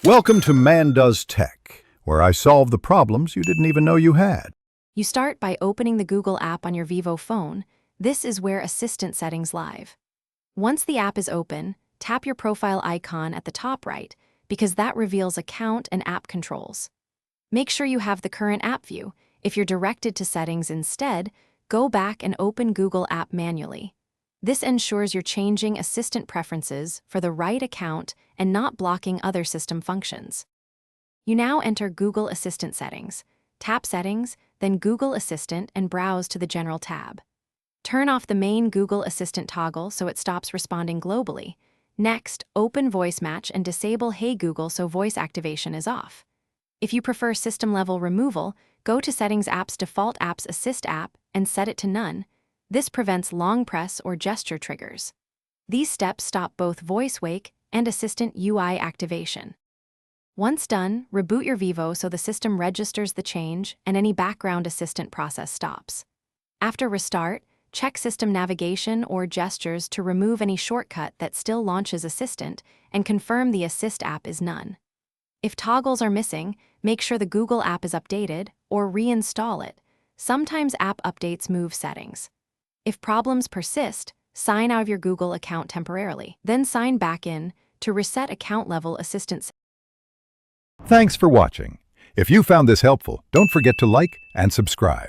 Welcome to Man Does Tech, where I solve the problems you didn't even know you had. You start by opening the Google app on your Vivo phone. This is where Assistant settings live. Once the app is open, tap your profile icon at the top right, because that reveals account and app controls. Make sure you have the current app view. If you're directed to settings instead, go back and open Google app manually. This ensures you're changing Assistant preferences for the right account and not blocking other system functions. You now enter Google Assistant settings. Tap Settings, then Google Assistant and browse to the General tab. Turn off the main Google Assistant toggle so it stops responding globally. Next, open Voice Match and disable Hey Google so voice activation is off. If you prefer system-level removal, go to Settings App's Default Apps Assist app and set it to None. This prevents long press or gesture triggers. These steps stop both voice wake and Assistant UI activation. Once done, reboot your Vivo so the system registers the change and any background Assistant process stops. After restart, check System Navigation or Gestures to remove any shortcut that still launches Assistant and confirm the Assist app is None. If toggles are missing, make sure the Google app is updated or reinstall it. Sometimes app updates move settings. If problems persist, sign out of your Google account temporarily, then sign back in to reset account-level Assistant. Thanks for watching. If you found this helpful, don't forget to like and subscribe.